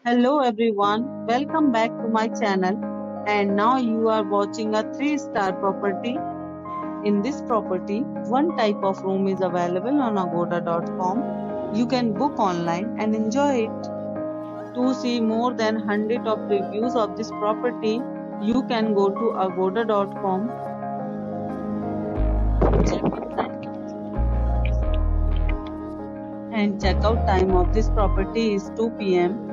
Hello everyone, welcome back to my channel and now you are watching a 3-star property. In this property, one type of room is available on agoda.com. You can book online and enjoy it. To see more than 100 of reviews of this property, you can go to agoda.com. And checkout time of this property is 2 p.m.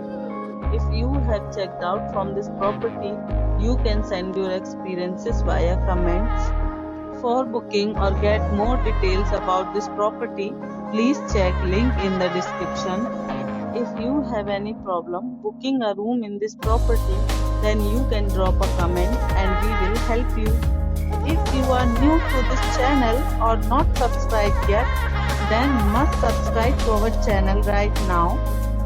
If you have checked out from this property, you can send your experiences via comments. For booking or get more details about this property, please check link in the description. If you have any problem booking a room in this property, then you can drop a comment and we will help you. If you are new to this channel or not subscribed yet, then must subscribe to our channel right now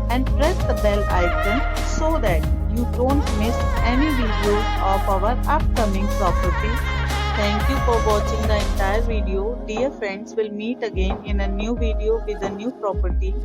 and press the bell icon so that you don't miss any videos of our upcoming property. Thank you for watching the entire video. Dear friends, we'll meet again in a new video with a new property.